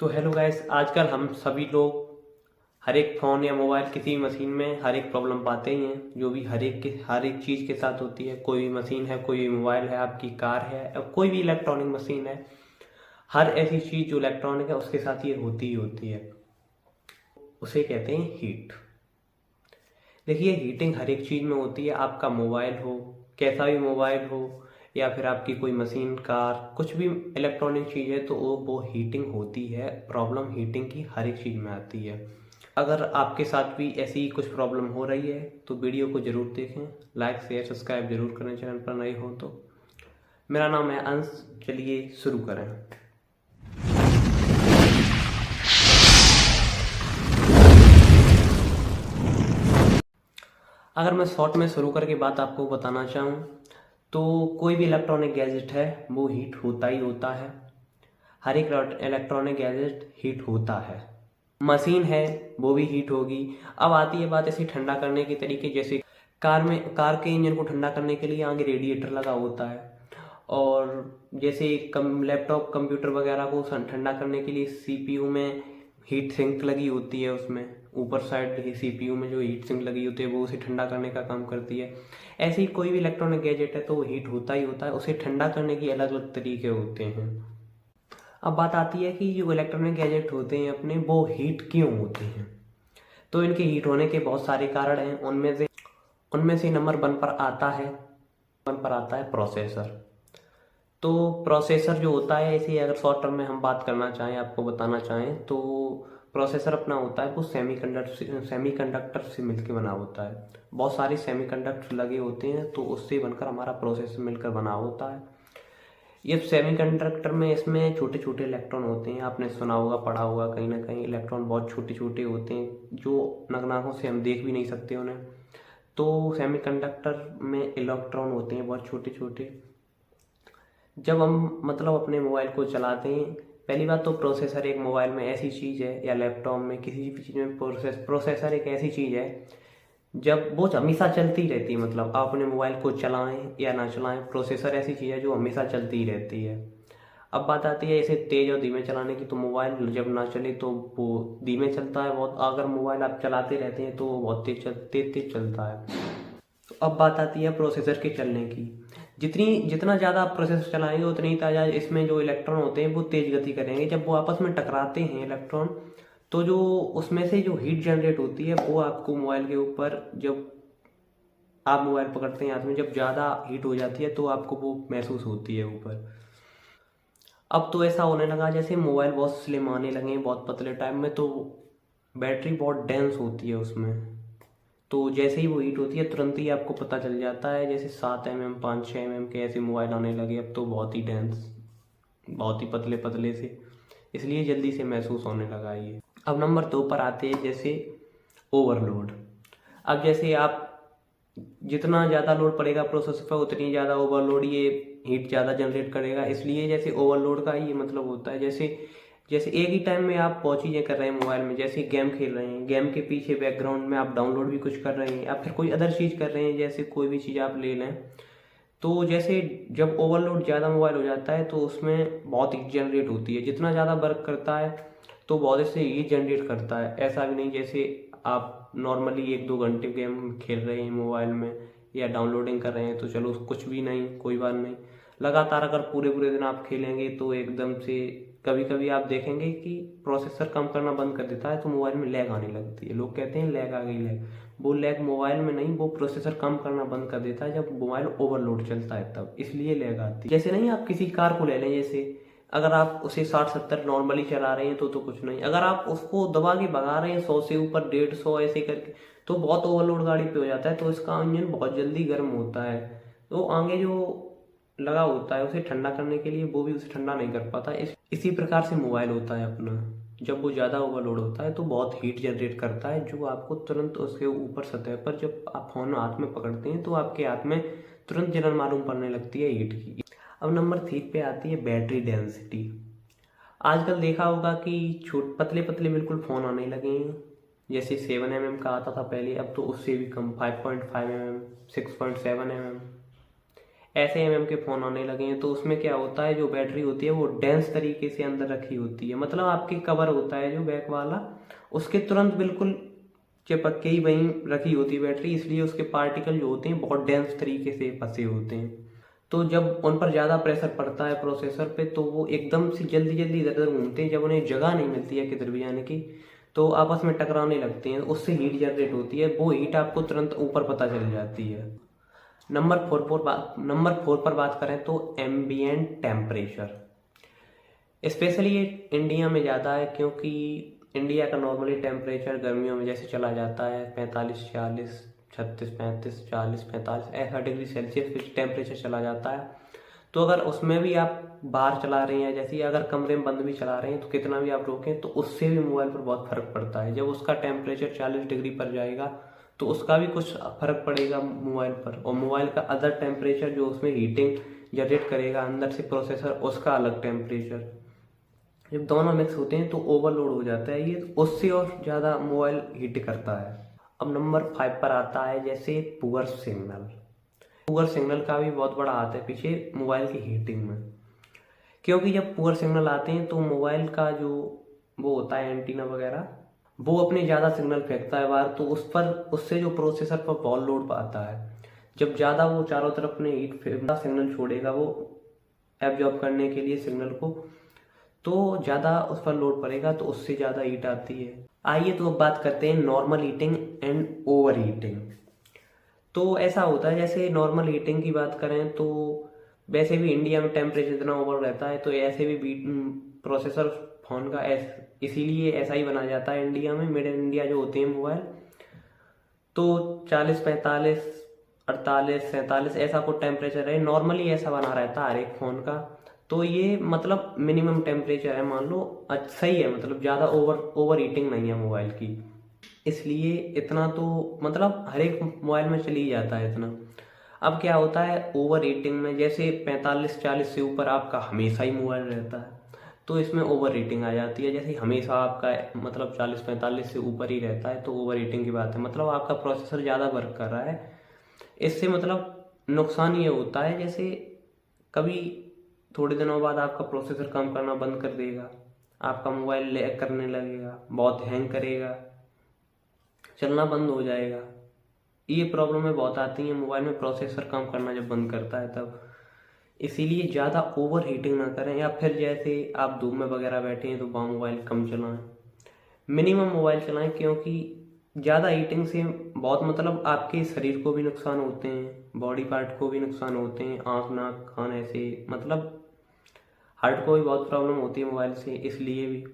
तो hello guys, आजकल हम सभी लोग हर एक फ़ोन या मोबाइल किसी भी मशीन में हर एक प्रॉब्लम पाते ही हैं, जो भी हर एक चीज़ के साथ होती है। कोई भी मशीन है, कोई भी मोबाइल है, आपकी कार है, अब कोई भी इलेक्ट्रॉनिक मशीन है। हर ऐसी चीज़ जो इलेक्ट्रॉनिक है उसके साथ ये होती ही होती है। उसे कहते हैं हीट। देखिए, हीटिंग हर एक चीज़ में होती है। आपका मोबाइल हो, कैसा भी मोबाइल हो, या फिर आपकी कोई मशीन, कार, कुछ भी इलेक्ट्रॉनिक चीज़ है तो वो हीटिंग होती है। प्रॉब्लम हीटिंग की हर एक चीज़ में आती है। अगर आपके साथ भी ऐसी कुछ प्रॉब्लम हो रही है तो वीडियो को ज़रूर देखें, लाइक शेयर सब्सक्राइब जरूर करें चैनल पर नए हो तो। मेरा नाम है अंश, चलिए शुरू करें। अगर मैं शॉर्ट में शुरू करके बात आपको बताना चाहूँ तो कोई भी इलेक्ट्रॉनिक गैजेट है वो हीट होता ही होता है। हर एक इलेक्ट्रॉनिक गैजेट हीट होता है। मशीन है वो भी हीट होगी। अब आती है बात ऐसे ठंडा करने के तरीके, जैसे कार के इंजन को ठंडा करने के लिए आगे रेडिएटर लगा होता है। और जैसे लैपटॉप कंप्यूटर वगैरह को ठंडा करने के लिए सीपीयू में हीट सिंक लगी होती है। उसमें ऊपर साइड सीपीयू में जो हीट सिंक लगी होती है वो उसे ठंडा करने का काम करती है। ऐसे ही कोई भी इलेक्ट्रॉनिक गैजेट है तो वो हीट होता ही होता है। उसे ठंडा करने के अलग अलग तरीके होते हैं। अब बात आती है कि जो इलेक्ट्रॉनिक गैजेट होते हैं अपने, वो हीट क्यों होते हैं। तो इनके हीट होने के बहुत सारे कारण हैं। उनमें से नंबर 1 पर आता है प्रोसेसर। तो प्रोसेसर जो होता है, इसे अगर शॉर्ट टर्म में हम बात करना चाहें, आपको बताना चाहें तो प्रोसेसर अपना होता है वो सेमीकंडक्टर से मिलकर बना होता है। बहुत सारे सेमीकंडक्टर लगे होते हैं तो उससे बनकर हमारा प्रोसेसर मिलकर बना होता है। ये सेमीकंडक्टर में इसमें छोटे छोटे इलेक्ट्रॉन होते हैं। आपने सुना होगा, पढ़ा होगा कहीं ना कहीं, इलेक्ट्रॉन बहुत छोटे छोटे होते हैं जो नगनाहों से हम देख भी नहीं सकते उन्हें। तो सेमीकंडक्टर में इलेक्ट्रॉन होते हैं बहुत छोटे छोटे। जब हम मतलब अपने मोबाइल को चलाते हैं, पहली बात तो प्रोसेसर एक मोबाइल में ऐसी चीज़ है, या लैपटॉप में किसी भी चीज़ में प्रोसेसर एक ऐसी चीज़ है जब वो हमेशा चलती रहती है। मतलब आप अपने मोबाइल को चलाएं या ना चलाएं, प्रोसेसर ऐसी चीज़ है जो हमेशा चलती ही रहती है। अब बात आती है इसे तेज़ और धीमे चलाने की। तो मोबाइल जब ना चले तो वो धीमे चलता है बहुत। अगर मोबाइल आप चलाते रहते हैं तो वो बहुत तेज चलता है। तो अब बात आती है प्रोसेसर के चलने की। जितना ज़्यादा आप प्रोसेसर चलाएंगे उतनी ज़्यादा इसमें जो इलेक्ट्रॉन होते हैं वो तेज गति करेंगे। जब वो आपस में टकराते हैं इलेक्ट्रॉन, तो जो उसमें से जो हीट जनरेट होती है वो आपको मोबाइल के ऊपर, जब आप मोबाइल पकड़ते हैं हाथ में, जब ज़्यादा हीट हो जाती है तो आपको वो महसूस होती है ऊपर। अब तो ऐसा होने लगा जैसे मोबाइल बहुत स्लिम आने लगे हैं बहुत पतले टाइम में, तो बैटरी बहुत डेंस होती है उसमें। तो जैसे ही वो हीट होती है तुरंत ही आपको पता चल जाता है। जैसे 7 mm 5-6 mm के ऐसे मोबाइल आने लगे अब तो, बहुत ही डेंस, बहुत ही पतले पतले से, इसलिए जल्दी से महसूस होने लगा ये। अब नंबर 2 पर आते हैं जैसे ओवरलोड। अब जैसे आप जितना ज़्यादा लोड पड़ेगा प्रोसेसर पर उतनी ज़्यादा ओवरलोड ये हीट ज़्यादा जनरेट करेगा। इसलिए जैसे ओवरलोड का ये मतलब होता है, जैसे जैसे एक ही टाइम में आप बहुत चीज़ें कर रहे हैं मोबाइल में। जैसे गेम खेल रहे हैं, गेम के पीछे बैकग्राउंड में आप डाउनलोड भी कुछ कर रहे हैं, या फिर कोई अदर चीज़ कर रहे हैं, जैसे कोई भी चीज़ आप ले लें। तो जैसे जब ओवरलोड ज़्यादा मोबाइल हो जाता है तो उसमें बहुत हीट जनरेट होती है। जितना ज़्यादा वर्क करता है तो बहुत इससे हीट जनरेट करता है। ऐसा भी नहीं जैसे आप नॉर्मली 1-2 घंटे गेम खेल रहे हैं मोबाइल में या डाउनलोडिंग कर रहे हैं तो चलो कुछ भी नहीं, कोई बात नहीं। लगातार अगर पूरे पूरे दिन आप खेलेंगे तो एकदम से कभी कभी आप देखेंगे कि प्रोसेसर काम करना बंद कर देता है तो मोबाइल में लैग आने लगती है। लोग कहते हैं लैग आ गई लैग, वो लैग मोबाइल में नहीं, वो प्रोसेसर काम करना बंद कर देता है जब मोबाइल ओवरलोड चलता है तब, इसलिए लैग आती है। जैसे नहीं, आप किसी कार को ले लें, जैसे अगर आप उसे 60-70 नॉर्मली चला रहे हैं तो कुछ नहीं। अगर आप उसको दबा के भगा रहे हैं 100 से ऊपर, 150 ऐसे करके, तो बहुत ओवरलोड गाड़ी पे हो जाता है। तो इसका इंजन बहुत जल्दी गर्म होता है, तो आगे जो लगा होता है उसे ठंडा करने के लिए वो भी उसे ठंडा नहीं कर पाता। इसी प्रकार से मोबाइल होता है अपना, जब वो ज़्यादा ओवरलोड होता है तो बहुत हीट जनरेट करता है, जो आपको तुरंत उसके ऊपर सतह पर जब आप फोन हाथ में पकड़ते हैं तो आपके हाथ में तुरंत जलन मालूम पड़ने लगती है हीट की। अब नंबर 3 पे आती है बैटरी डेंसिटी। आजकल देखा होगा कि पतले पतले बिल्कुल फ़ोन आने लगे हैं। जैसे 7 mm का आता था पहले, अब तो उससे भी कम 5.5 mm, 6.7 mm, ऐसे एमएम के फ़ोन आने लगे हैं, तो उसमें क्या होता है, जो बैटरी होती है वो डेंस तरीके से अंदर रखी होती है। मतलब आपके कवर होता है जो बैक वाला, उसके तुरंत बिल्कुल चिपक के ही वहीं रखी होती है बैटरी, इसलिए उसके पार्टिकल जो होते हैं बहुत डेंस तरीके से फंसे होते हैं। तो जब उन पर ज़्यादा प्रेशर पड़ता है प्रोसेसर पे, तो वो एकदम से जल्दी जल्दी इधर उधर घूमते हैं। जब उन्हें जगह नहीं मिलती है किधर भी जाने की, तो आपस में टकराने लगते हैं, उससे हीट जनरेट होती है। वो हीट आपको तुरंत ऊपर पता चल जाती है। नंबर 4 पर बात करें तो एम्बियंट टेम्परेचर। स्पेशली ये इंडिया में ज़्यादा है, क्योंकि इंडिया का नॉर्मली टेम्परेचर गर्मियों में जैसे चला जाता है 45-46, 36-35-40-45 ऐसा डिग्री सेल्सियस टेम्परेचर चला जाता है। तो अगर उसमें भी आप बाहर चला रहे हैं, जैसे अगर कमरे में बंद भी चला रहे हैं, तो कितना भी आप रोकें तो उससे भी मोबाइल पर बहुत फ़र्क पड़ता है। जब उसका टेम्परेचर 40 डिग्री पर जाएगा तो उसका भी कुछ फ़र्क पड़ेगा मोबाइल पर। और मोबाइल का अदर टेम्परेचर जो उसमें हीटिंग जनरेट करेगा अंदर से प्रोसेसर, उसका अलग टेम्परेचर, जब दोनों मिक्स होते हैं तो ओवरलोड हो जाता है ये, उससे और ज़्यादा मोबाइल हीट करता है। अब नंबर 5 पर आता है जैसे पुअर सिग्नल। पुअर सिग्नल का भी बहुत बड़ा हाथ है पीछे मोबाइल की हीटिंग में, क्योंकि जब पुअर सिग्नल आते हैं तो मोबाइल का जो वो होता है एंटीना वगैरह, वो अपने ज़्यादा सिग्नल फेंकता है बाहर, तो उससे जो प्रोसेसर पर बहुत लोड आता है। जब ज़्यादा वो चारों तरफ अपने हीट सिग्नल छोड़ेगा वो एब्जॉर्ब करने के लिए सिग्नल को, तो ज़्यादा उस पर लोड पड़ेगा, तो उससे ज़्यादा हीट आती है। आइए तो अब बात करते हैं normal heating and over heating. तो ऐसा होता है, जैसे नॉर्मल हीटिंग की बात करें तो वैसे भी इंडिया में टेम्परेचर इतना ओवर रहता है, तो ऐसे भी प्रोसेसर फ़ोन का इसीलिए ऐसा ही बना जाता है इंडिया में, मेड इन इंडिया जो होते हैं मोबाइल। तो 40-45, 48-47 ऐसा को टेम्परेचर है, नॉर्मली ऐसा बना रहता है हर एक फ़ोन का। तो ये मतलब मिनिमम टेम्परेचर है, मान लो सही है, मतलब ज़्यादा ओवर हीटिंग नहीं है मोबाइल की, इसलिए इतना तो मतलब हर एक मोबाइल में चली जाता है इतना। अब क्या होता है ओवर हीटिंग में, जैसे 45-40 से ऊपर आपका हमेशा ही मोबाइल रहता है, तो इसमें ओवर हीटिंग आ जाती है। जैसे हमेशा आपका मतलब 40-45 से ऊपर ही रहता है, तो ओवर हीटिंग की बात है, मतलब आपका प्रोसेसर ज़्यादा वर्क कर रहा है। इससे मतलब नुकसान ये होता है, जैसे कभी थोड़े दिनों बाद आपका प्रोसेसर काम करना बंद कर देगा, आपका मोबाइल लैग करने लगेगा, बहुत हैंग करेगा, चलना बंद हो जाएगा। ये प्रॉब्लमें बहुत आती हैं मोबाइल में प्रोसेसर काम करना जब बंद करता है तब। इसीलिए ज़्यादा ओवर हीटिंग ना करें, या फिर जैसे आप धूप में वगैरह बैठे हैं तो वहाँ मोबाइल कम चलाएं, मिनिमम मोबाइल चलाएं, क्योंकि ज़्यादा हीटिंग से बहुत मतलब आपके शरीर को भी नुकसान होते हैं, बॉडी पार्ट को भी नुकसान होते हैं, आँख नाक कान ऐसे, मतलब हार्ट को भी बहुत प्रॉब्लम होती है मोबाइल से, इसलिए भी।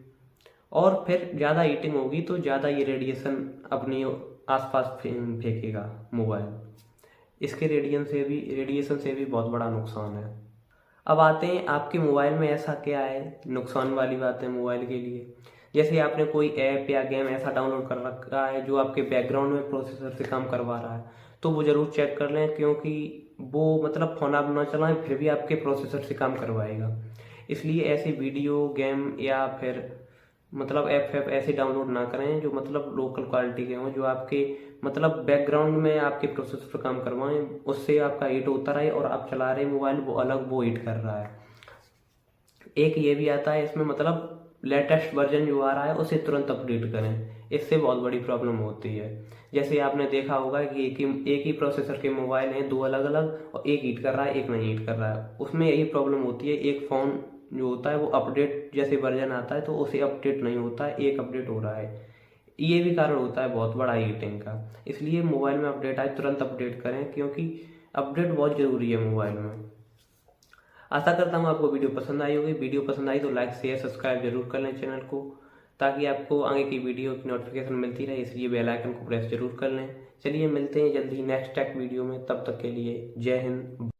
और फिर ज़्यादा हीटिंग होगी तो ज़्यादा ये रेडिएशन अपनी आसपास फेंकेगा मोबाइल, इसके रेडिएशन से भी बहुत बड़ा नुकसान है। अब आते हैं आपके मोबाइल में ऐसा क्या है नुकसान वाली बात है मोबाइल के लिए। जैसे आपने कोई ऐप या गेम ऐसा डाउनलोड कर रखा है जो आपके बैकग्राउंड में प्रोसेसर से काम करवा रहा है, तो वो ज़रूर चेक कर लें, क्योंकि वो मतलब फ़ोन आप ना चलाएं फिर भी आपके प्रोसेसर से काम करवाएगा। इसलिए ऐसे वीडियो गेम या फिर मतलब ऐप ऐसे डाउनलोड ना करें जो मतलब लोकल क्वालिटी के हों, जो आपके मतलब बैकग्राउंड में आपके प्रोसेसर पर काम करवाएं, उससे आपका हीट होता रहे और आप चला रहे मोबाइल वो अलग वो हीट कर रहा है। एक ये भी आता है इसमें, मतलब लेटेस्ट वर्जन जो आ रहा है उसे तुरंत अपडेट करें, इससे बहुत बड़ी प्रॉब्लम होती है। जैसे आपने देखा होगा कि एक ही प्रोसेसर के मोबाइल हैं दो अलग अलग, और एक हीट कर रहा है एक नहीं हीट कर रहा है, उसमें यही प्रॉब्लम होती है। एक फ़ोन जो होता है वो अपडेट जैसे वर्जन आता है तो उसे अपडेट नहीं होता है, एक अपडेट हो रहा है, ये भी कारण होता है बहुत बड़ा हीटिंग का। इसलिए मोबाइल में अपडेट आए तुरंत अपडेट करें, क्योंकि अपडेट बहुत ज़रूरी है मोबाइल में। आशा करता हूँ आपको वीडियो पसंद आई होगी। वीडियो पसंद आई तो लाइक शेयर सब्सक्राइब जरूर कर लें चैनल को, ताकि आपको आगे की वीडियो की नोटिफिकेशन मिलती रहे, इसलिए बेल आइकन को प्रेस जरूर कर लें। चलिए मिलते हैं जल्दी नेक्स्ट टेक वीडियो में, तब तक के लिए जय हिंद।